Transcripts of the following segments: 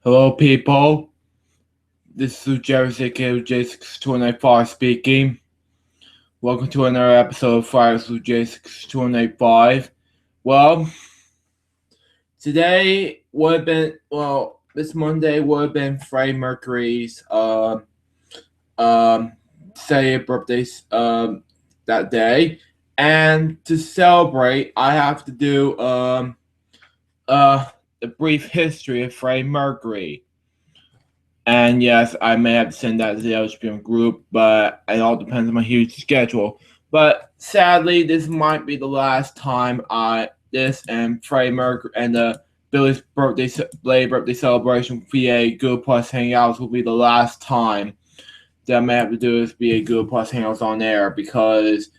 Hello, people. This is LukeJ62895 speaking. Welcome to another episode of Fridays LukeJ62895. Well, today would have been this Monday would have been Freddie Mercury's 30th birthday that day, and to celebrate, I have to do a brief history of Freddie Mercury. And yes, I may have to send that to the LSPM group, but it all depends on my huge schedule. But sadly, this might be the last time this and Freddie Mercury and the Billy's birthday celebration via Google Plus Hangouts will be the last time that I may have to do this via Google Plus Hangouts on air, because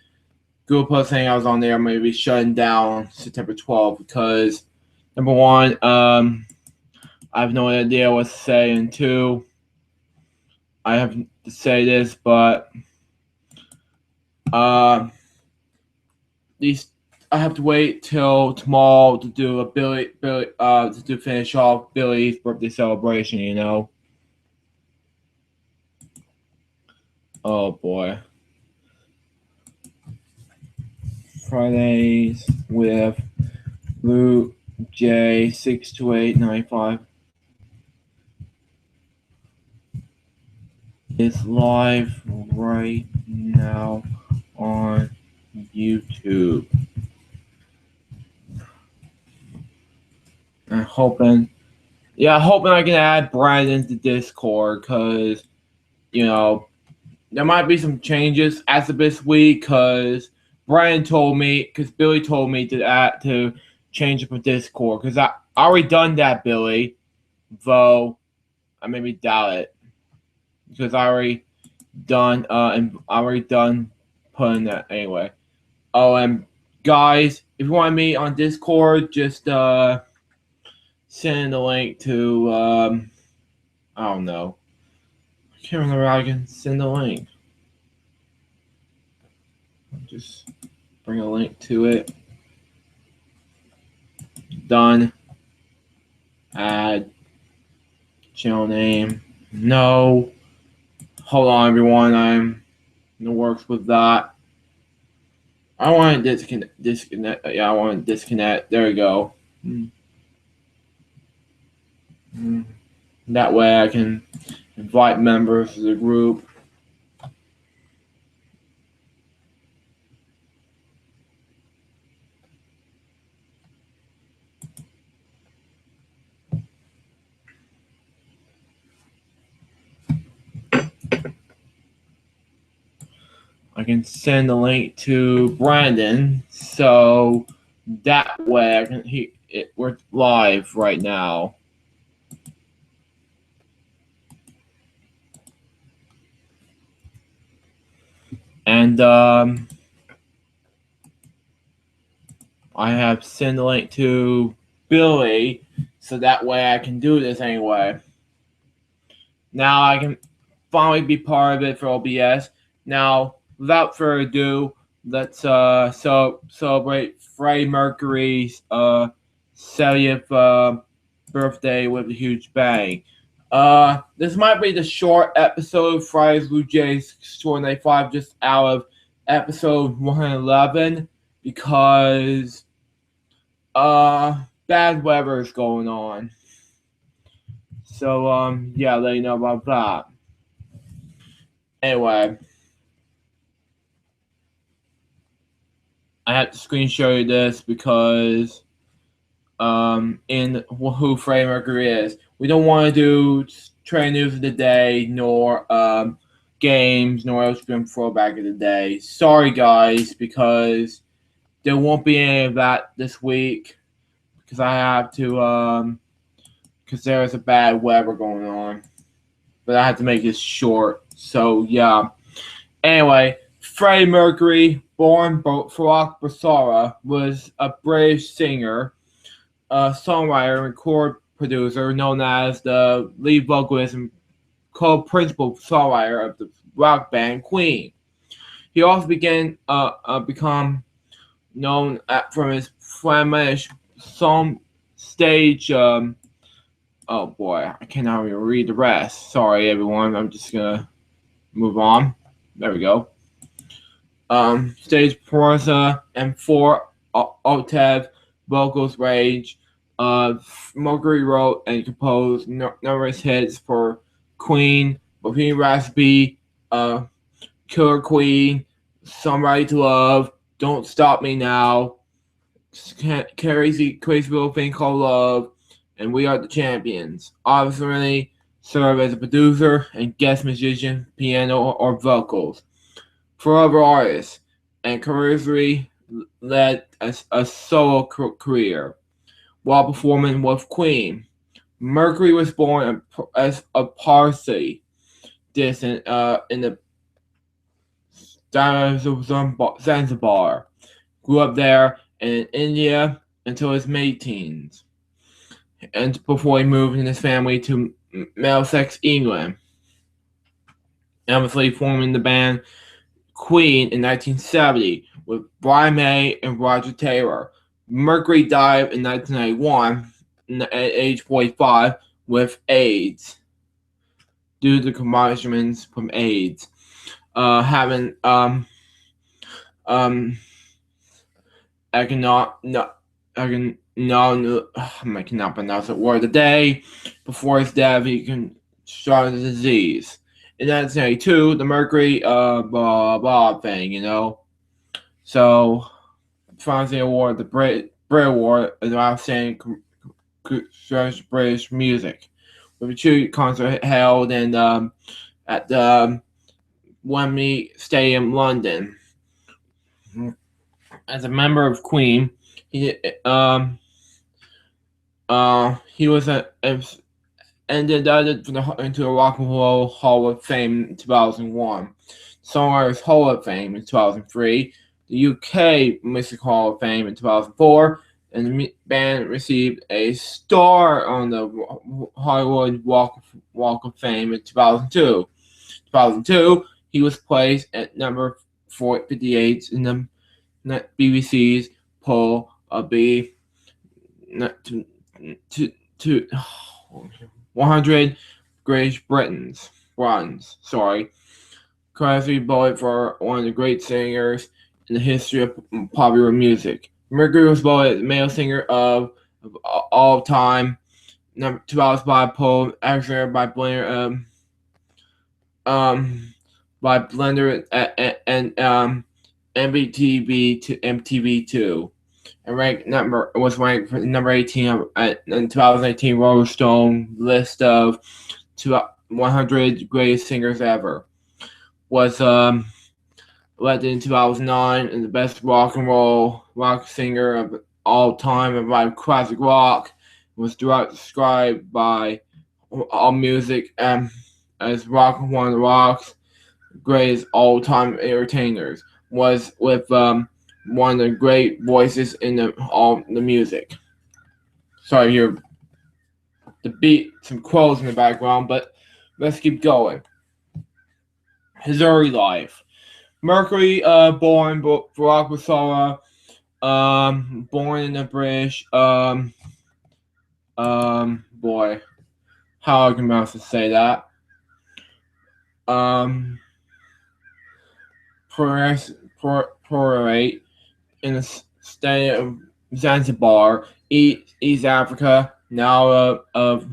Google Plus Hangouts on air may be shutting down September 12th because, number one, I have no idea what to say, and two, I have to say this, but these I have to wait till tomorrow to do a finish off Billy's birthday celebration. Oh boy, Fridays with LukeJ62895. It's live right now on YouTube. I'm hoping I can add Brandon to Discord, because there might be some changes as of this week, because Billy told me to change it for Discord, because I already done that, Billy, though I maybe doubt it, because I already done putting that anyway. Oh, and guys, if you want me on Discord, just send the link to I don't know. I can't remember how I can send the link. Just bring a link to it. Done. Add channel name. No. Hold on, everyone. I'm in the works with that. I want to disconnect. Yeah, I want to disconnect. There we go. That way I can invite members to the group. I can send the link to Brandon, so that way we're live right now. And I have sent the link to Billy, so that way I can do this anyway. Now I can finally be part of it for OBS. Now, without further ado, let's celebrate Freddie Mercury's 70th birthday with a huge bang. This might be the short episode of Friday's LukeJ62895, just out of episode 111, because bad weather is going on. So yeah, let you know about that. Anyway, I have to screen show you this because in who Freddie Mercury is. We don't want to do trend news of the day, nor games, nor LSPM throwback of the day. Sorry, guys, because there won't be any of that this week, because I have to because there's a bad weather going on. But I have to make this short. So yeah. Anyway, Freddie Mercury, born Barack Basara, was a British singer, songwriter, and record producer, known as the lead vocalist and co-principal songwriter of the rock band Queen. He also began become known from his Flemish song stage Oh boy, I cannot even read the rest. Sorry, everyone. I'm just gonna move on. There we go. Stage Prosa and 4 octave vocals range. Mercury wrote and composed numerous hits for Queen, Bohemian Rhapsody, Killer Queen, Somebody to Love, Don't Stop Me Now, Crazy Little Thing Called Love, and We Are the Champions. Obviously, served as a producer and guest musician, piano or vocals for other artists, and careers led a solo career while performing with Queen. Mercury was born as a Parsi descent in the Zanzibar. Grew up there in India until his mid-teens, and before he moved in his family to Middlesex, England. Obviously forming the band Queen in 1970 with Brian May and Roger Taylor. Mercury died in 1991 at age 45 with AIDS due to complications from AIDS. Having I cannot pronounce the word. The day before his death, he contracted the disease. In 1992, the Mercury blah blah thing, you know. So, finally award the Brit Award as outstanding British music, with a tribute concert held in at the Wembley Stadium, London. As a member of Queen, he was inducted into the Rock and Roll Hall of Fame in 2001, Songwriters Hall of Fame in 2003, the UK Music Hall of Fame in 2004, and the band received a star on the Hollywood Walk of Fame in 2002. 2002, he was placed at number 458 in the BBC's poll of the 100 Great Britain's runs. Crosby voted for one of the great singers in the history of popular music. Mercury was voted male singer of all time. Number 2005 poll, actually by Blender, and MTV2, and was ranked for number 18 in 2018 Rolling Stone list of 100 greatest singers ever. Was elected in 2009 and the best rock singer of all time by classic rock. Was described by AllMusic as one of the rock's greatest all-time entertainers. Was with one of the great voices in all the music. Sorry, hear the beat, some quotes in the background, but let's keep going. His early life. Mercury, born Barack Basara, born in the British, boy, how I can pronounce to say that. Prorate in the state of Zanzibar, East Africa, now of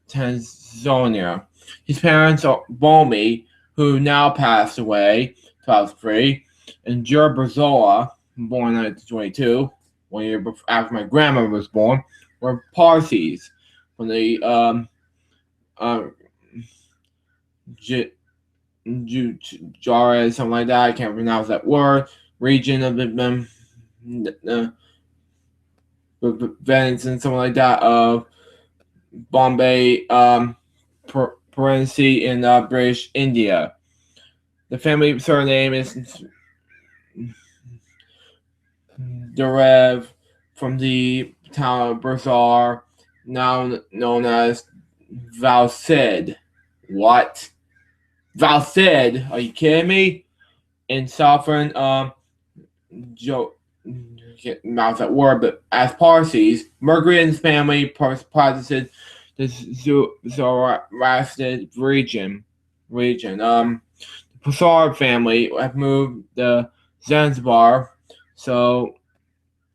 Tanzania. His parents are Bomi, who now passed away, 2003, and Jerbazola, born in 1922, 1 year after my grandmother was born, were Parsis from the Jara, something like that. I can't pronounce that word. Region of the Venice and something like that of Bombay, Parency in British India. The family surname is derived from the town of Bazaar, now known as Valcid. What? Valcid? Are you kidding me? In southern can't pronounce that word, but as Parsis, Mercury and his family practiced the Zoroastrian region. The Passar family have moved to Zanzibar, so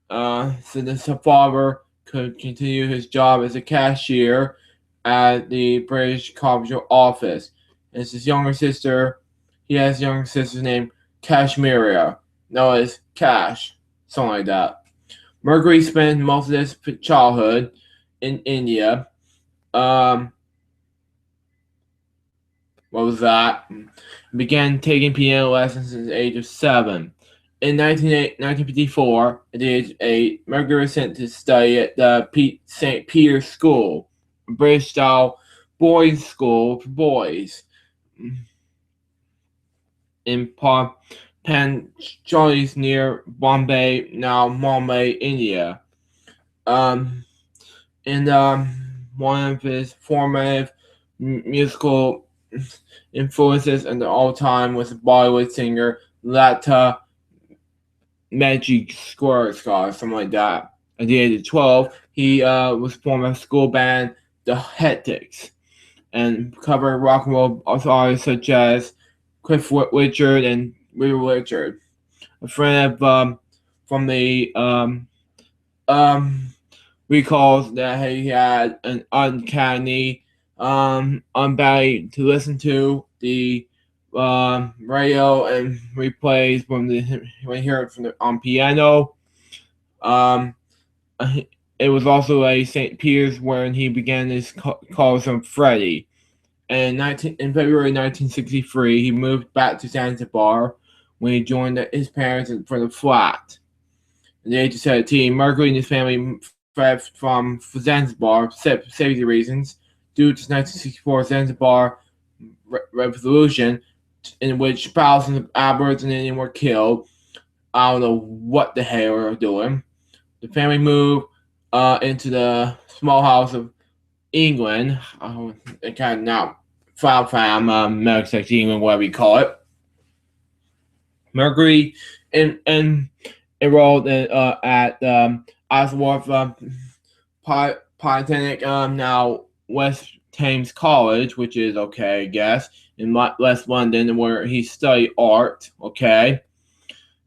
the father could continue his job as a cashier at the British Comptroller Office. And his younger sister, he has a younger sister named Kashmiria, known as Cash, something like that. Mercury spent most of his childhood in India. What was that? Began taking piano lessons at the age of 7. In 1954, at the age of 8, Mercury was sent to study at the St. Peter's School, a British-style boys' school for boys in Panchali near Bombay, now Mumbai, India. And one of his formative musical influences in the all-time was Bollywood singer Lata Mangeshkar, something like that. At the age of 12, he was formed a school band, the Hectics, and covered rock and roll artists such as Cliff Richard and Little Richard. A friend of from the recalls that he had an uncanny ability to listen to the radio and replays when he heard it on piano. It was also a St. Peter's when he began his calls on Freddie. And in February 1963, he moved back to Zanzibar when he joined his parents for the flat. At the age of 17, Mercury and his family fled from Zanzibar for safety reasons due to the 1964 Zanzibar revolution, in which thousands of Arabs and Indians were killed. I don't know what the hell they were doing. The family moved into the small house of England, kind of now fam, Middlesex, England, whatever you call it. Mercury and enrolled at Osworth Polytechnic, now West Thames College, which is okay, I guess, in West London, where he studied art. Okay,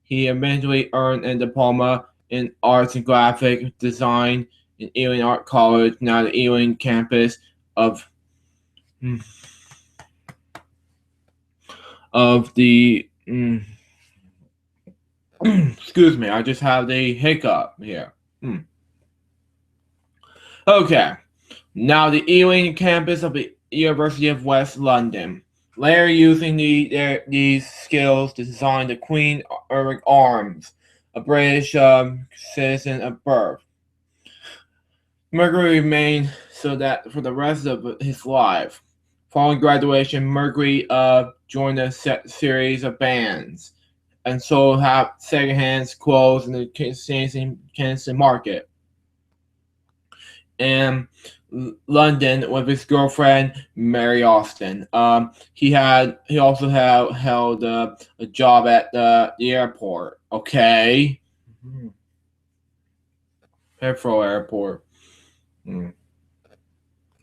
he eventually earned a diploma in arts and graphic design in Ealing Art College, now the Ealing campus of the. Excuse me, I just have the hiccup here. Okay, now the Ealing campus of the University of West London. Later using these skills to design the Queen Eric Arms, a British citizen of birth. Mercury remained so that for the rest of his life. Following graduation, Mercury joined a series of bands and sold secondhand clothes in the Kensington market. And London with his girlfriend Mary Austin. He also held a job at the airport. Okay, Heathrow Airport.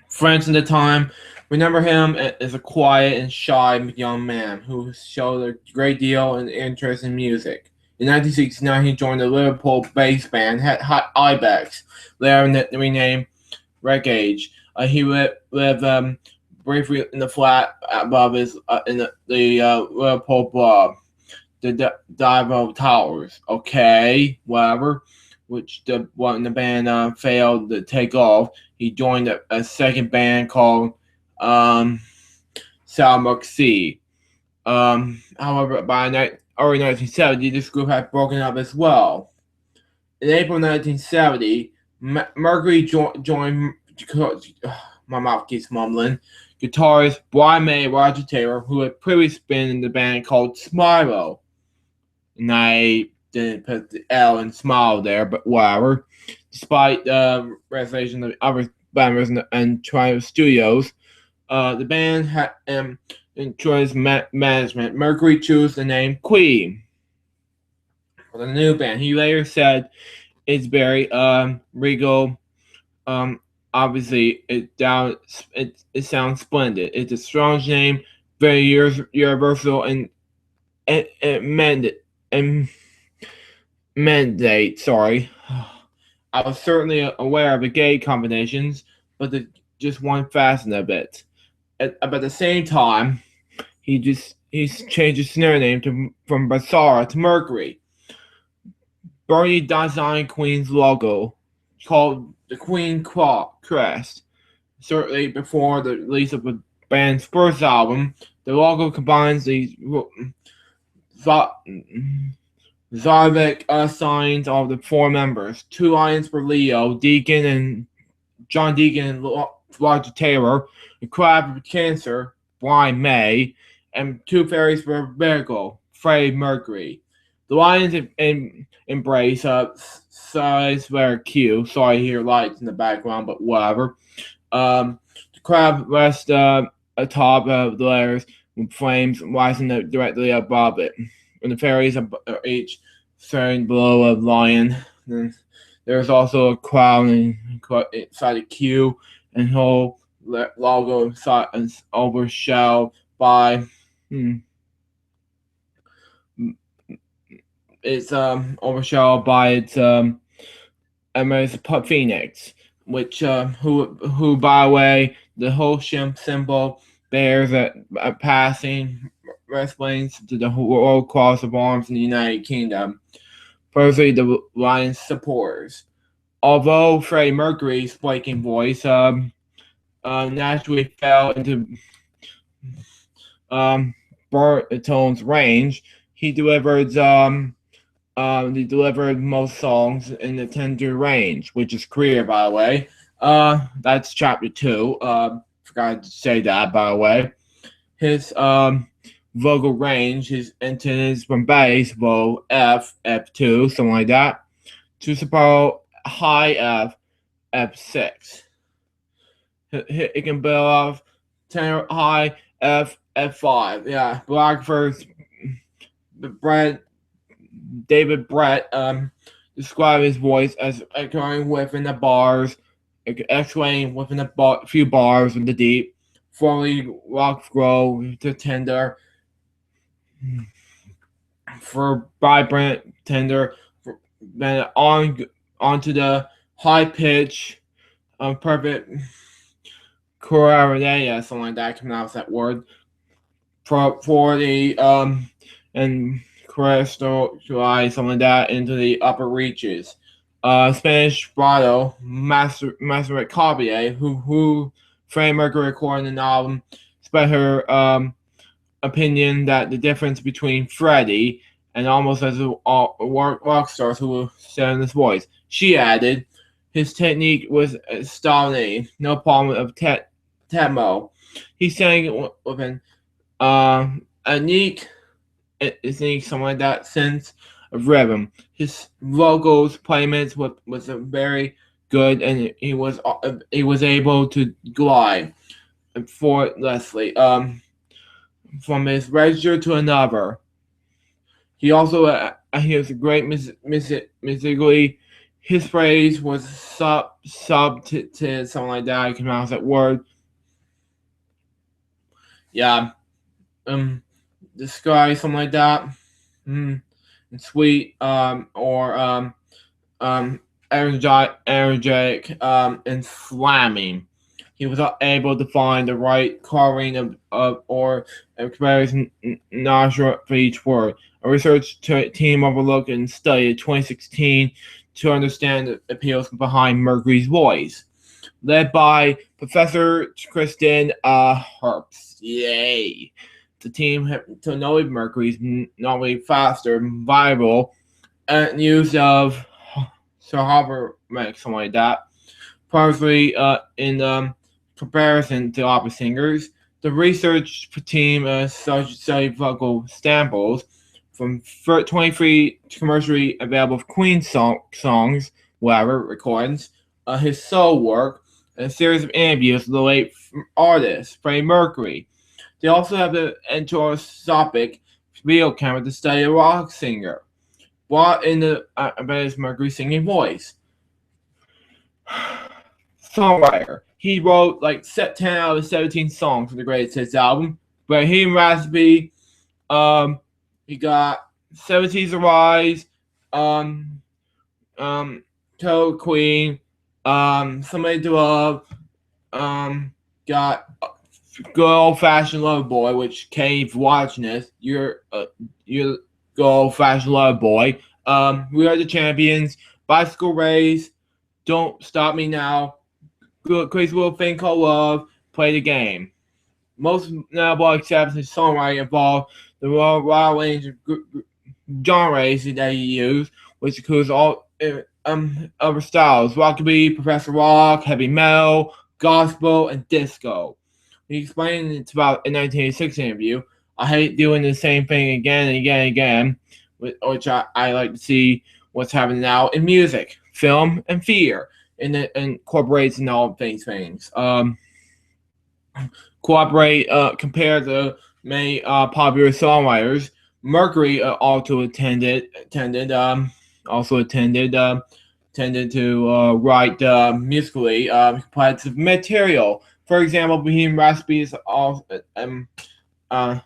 Friends at the time remember him as a quiet and shy young man who showed a great deal of interest in music. In 1969, he joined the Liverpool-based band Ibex, later renamed Wreckage. He lived briefly in the flat above his in the Liverpool pub, the Divo Towers. Okay, whatever. Which the band failed to take off. He joined a second band called Salmuk C. However, by early 1970, this group had broken up as well. In April 1970, Mercury joined. My mouth keeps mumbling. Guitarist Brian May Roger Taylor, who had previously been in the band called Smilo. And I didn't put the L in Smile there, but whatever. Despite the reservation of other members and Triumph Studios, the band had choice management. Mercury chose the name Queen for the new band. He later said it's very regal, obviously it sounds splendid. It's a strong name, very universal and mandate. Sorry, I was certainly aware of the gay combinations, but just one fastened a bit. But at the same time, he's changed his snare name from Basara to Mercury. Bernie designed Queen's logo, called the Queen Crest. Certainly before the release of the band's first album, the logo combines the Zarvik signs of the four members. Two lions for Leo, Deacon and John Deacon and Roger Taylor, a crab for Cancer, Brian May, and two fairies for Virgo, Freddie Mercury. The lions embrace size very cute. Sorry to hear lights in the background, but whatever. The crab rests atop of the layers with flames rising directly above it. And the fairies are each staring below a lion. And there's also a crown inside the queue, and whole logo inside is overshadowed by it's overshadowed by its Phoenix, which who by the way, the whole ship symbol bears a passing reference to the Royal Cross of Arms in the United Kingdom. Firstly, the Lion's supporters. Although Freddie Mercury's breaking voice naturally fell into baritone's range, he delivered most songs in the tender range, which is clear, by the way. That's chapter 2. Forgot to say that, by the way. His vocal range, his antennas from bass, low F, F2, something like that, to soprano, high F, F6. It can build off tenor, high F, F5. Yeah, Blackford's David Brett described his voice as echoing within the bars, echoing within a few bars in the deep, fully rock grow to tender, for vibrant tender, then onto the high pitch, perfect chorea, something like that. I can pronounce that word. For the and crystallize something like that into the upper reaches. Spanish Brado, Master Cabier, who Freddie Mercury recorded an album, spread her opinion that the difference between Freddie and almost as a rock stars who will send his voice. She added, his technique was astounding, no problem of Temo. He sang with an unique, something like that, sense of rhythm. His vocals placements was very good, and he was able to glide effortlessly from his register to another. He also he was a great musically. His phrase was sub to something like that. I can pronounce that word. Yeah. Describe something like that. Sweet or energetic and slamming. He was able to find the right carving of or comparison nostril for each word. A research team overlooked and studied 2016 to understand the appeals behind Mercury's voice, led by Professor Kristen Herbst. Yay! The team had to know Mercury's not only faster, viable, and use of Sahara something like that. Partially in comparison to opera singers, the research team studied vocal samples from 23 commercially available Queen songs, whatever, recordings, his solo work, and a series of interviews with the late artist, Freddie Mercury. They also have the endoscopic video camera to study a rock singer, brought in the Mercury singing voice. songwriter. He wrote like 10 out of 17 songs for the Greatest Hits album. But he and Raspy, he got 70s Arise, um, Toad Queen, Somebody to Love, got Good Old Fashioned Love Boy, which Kane, if you're watching this, you're Good Old Fashioned Love Boy. We Are the Champions, Bicycle Race, Don't Stop Me Now, Crazy Little Thing Called Love, Play the Game. Most notable exceptions songwriting involve the wide range of genres that he used, which includes all other styles: rockabilly, progressive rock, heavy metal, gospel, and disco. He explained it about in 1986 interview. I hate doing the same thing again and again and again, which I like to see what's happening now in music, film, and theater, and it incorporates in all things. Compared to many popular songwriters. Mercury also attended to write musically competitive material. For example, Bohemian Rhapsody is all I can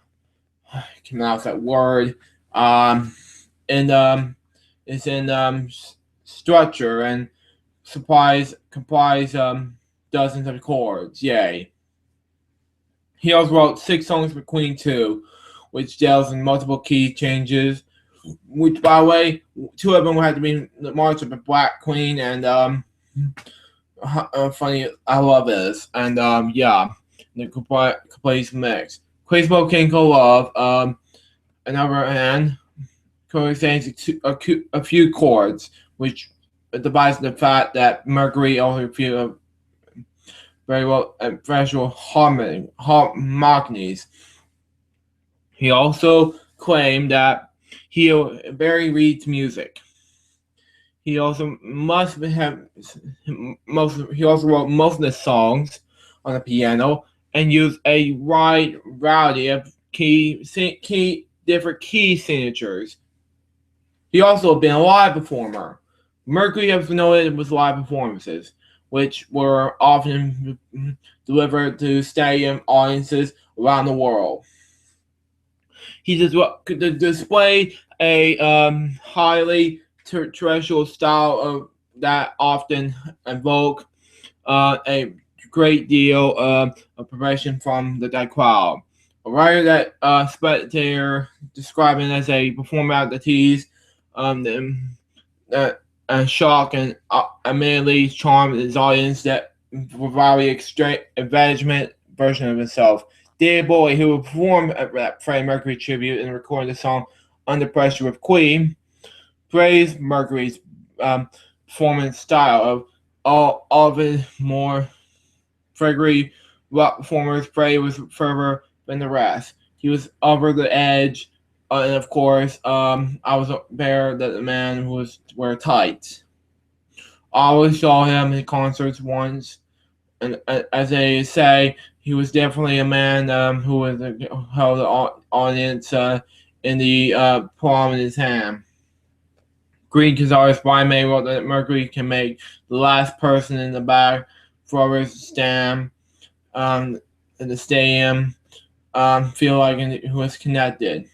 pronounce that word. And it's in structure and comprise dozens of chords. Yay. He also wrote 6 songs for Queen 2, which deals in multiple key changes. Which, by the way, 2 of them had to be the March of the Black Queen and funny. I love this and yeah, the complete mix. Crazy Little King Called Love. On the other hand, contains a few chords, which devides the fact that Mercury also few very well professional harmonies. He also claimed that he very reads music. He also he also wrote most of the songs on the piano and used a wide variety of different key signatures. He also been a live performer. Mercury has been noted with live performances, which were often delivered to stadium audiences around the world. He displayed a highly terrestrial style of that often evoke a great deal of progression from the crowd. A writer that spectator describing as a performer at the tease, shock and immediately charm his audience that provided extreme advancement version of himself. Dear Boy, who performed at that Freddie Mercury tribute and recorded the song Under Pressure with Queen, praised Mercury's performance style of all of his more fragrant rock performers. Freddie was further than the rest. He was over the edge, and of course, I was aware that the man was wear tights. I always saw him in concerts once, and as they say, he was definitely a man who was held the audience in the palm of his hand. Green guitarist Brian May wrote that Mercury can make the last person in the back throwers stand in the stadium feel like he was connected.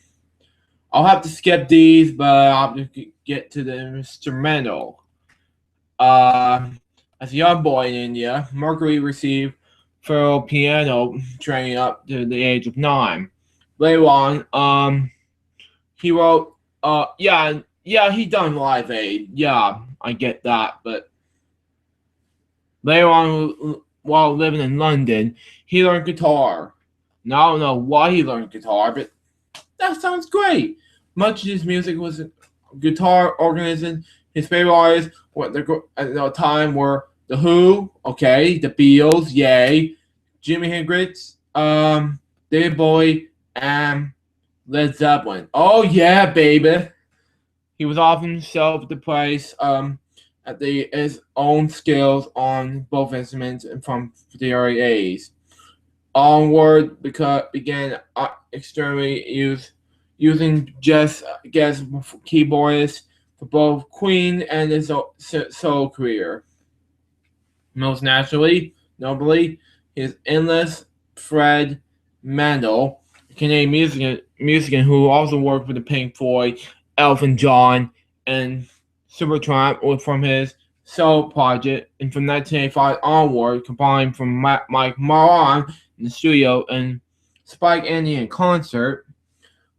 I'll have to skip these, but I'll have to get to the instrumental. As a young boy in India, Mercury received thorough piano training up to the age of 9. Later on, he wrote, he done Live Aid. Yeah, I get that, but later on, while living in London, he learned guitar. Now, I don't know why he learned guitar, but that sounds great. Much of his music was guitar organism. His favorite artists at the time were The Who, okay, The Beatles, yay, Jimi Hendrix, David Bowie, and Led Zeppelin. Oh yeah, baby. He was often self-depressed at his own skills on both instruments and from the early age. Onward began extremely using just guest keyboardists for both Queen and his solo career. Most naturally, notably, his endless Fred Mandel, a Canadian musician who also worked with the Pink Floyd, Elton John, and Supertramp from his solo project, and from 1985 onward, combined from Mike Maron in the studio and Spike Andy in concert.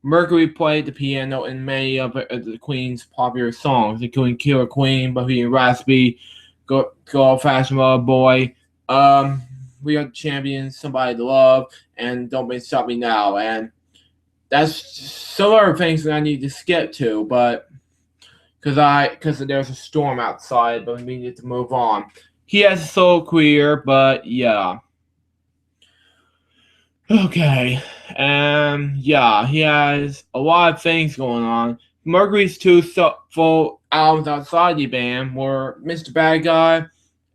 Mercury played the piano in many of the Queen's popular songs, including Killer Queen, Bohemian Rhapsody, Go Old Fashioned Love Boy, We Are the Champions, Somebody to Love, and Don't Be Stop Me Now. And that's some other things that I need to skip to, but because there's a storm outside, but we need to move on. He has a solo career, but yeah. Okay. Yeah, he has a lot of things going on. Mercury's two full albums outside the band were Mr. Bad Guy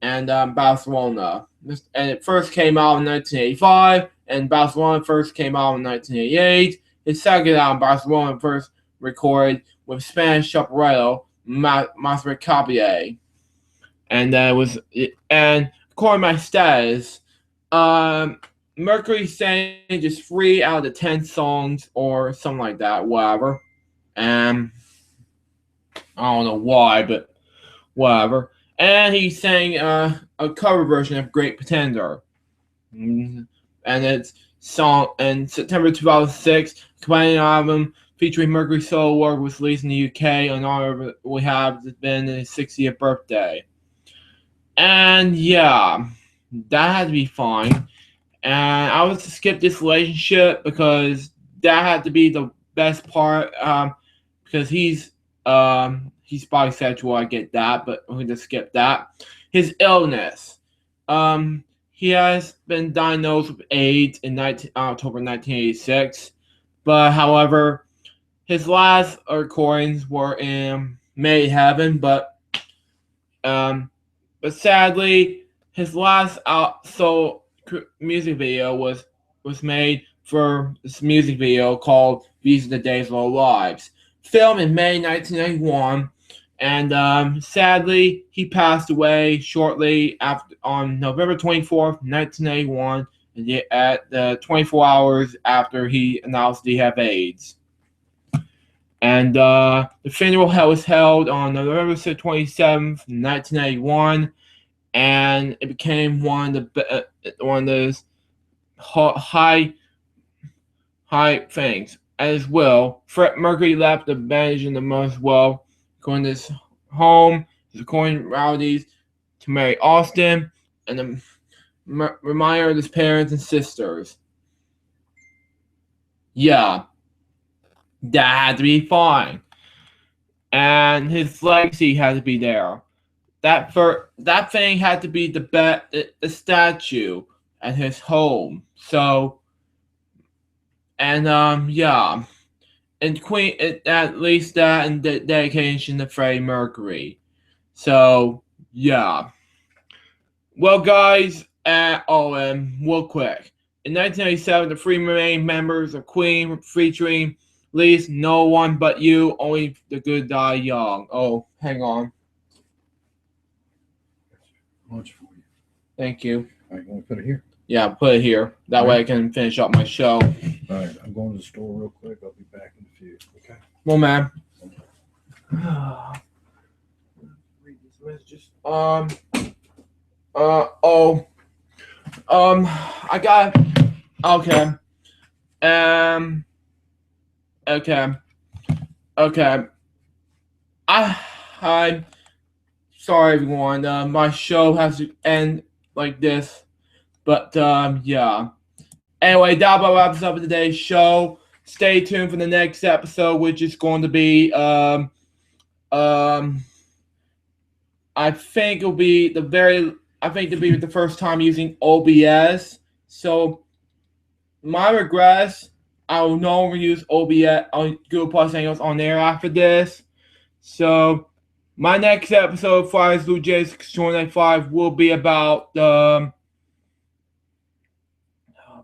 and Barcelona. And it first came out in 1985, and Barcelona first came out in 1988. His second album, Barcelona, first recorded with Spanish operato Master Capier. And according to my status, Mercury sang just 3 out of the 10 songs or something like that, whatever. And I don't know why, but whatever. And he sang a cover version of Great Pretender. And it's song in September 2006, companion album featuring Mercury solo work was released in the UK in honor of we have been his 60th birthday. And yeah, that had to be fine. And I was to skip this relationship because that had to be the best part. Because he's bisexual, I get that, but we can just skip that. His illness. He has been diagnosed with AIDS in October 1986, but however, his last recordings were in May Heaven, but sadly, his last music video was made for this music video called "These Are the Days of Our Lives," filmed in May 1991, and sadly he passed away shortly after on November 24th, 1981, at the 24 hours after he announced he had AIDS. And the funeral was held on November 27th, 1981, and it became one of those high things. As well, Mercury left the band the most well, going to his home, recording rowdies to marry Austin, and a reminder of his parents and sisters. Yeah, that had to be fine, and his legacy had to be there. That thing had to be the statue at his home. So, and yeah, and Queen at least that and the dedication to Freddie Mercury. So yeah. Well, guys, real quick. In 1987, the 3 main members of Queen featuring least No One But You, Only the Good Die Young. Oh, hang on. Lunch for you. Thank you. All right, you want to put it here? Yeah, put it here. That way I can finish up my show. All right, I'm going to the store real quick. I'll be back in a few. Okay. Well, man. Read these messages. I got. Okay. Okay. I'm sorry, everyone. My show has to end like this. But, yeah. Anyway, that about wraps up today's show. Stay tuned for the next episode, which is going to be, I think it'll be the first time using OBS. So, my regrets, I will no longer use OBS on Google Plus Angles on there after this. So, my next episode, Fridays LukeJ62895, will be about oh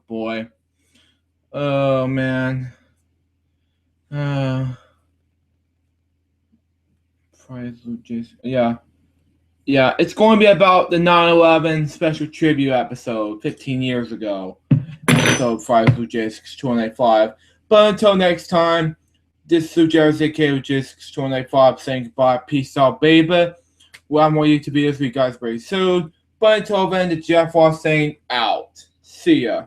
boy. Oh man. Fridays LukeJ. Yeah. Yeah, it's going to be about the 9/11 special tribute episode 15 years ago. Episode 5, LukeJ62895. But until next time, this is LukeJ62895 saying goodbye. Peace out, baby. Well, I want you to be with you guys very soon. But until then, the Jeff Ross saying out. See ya.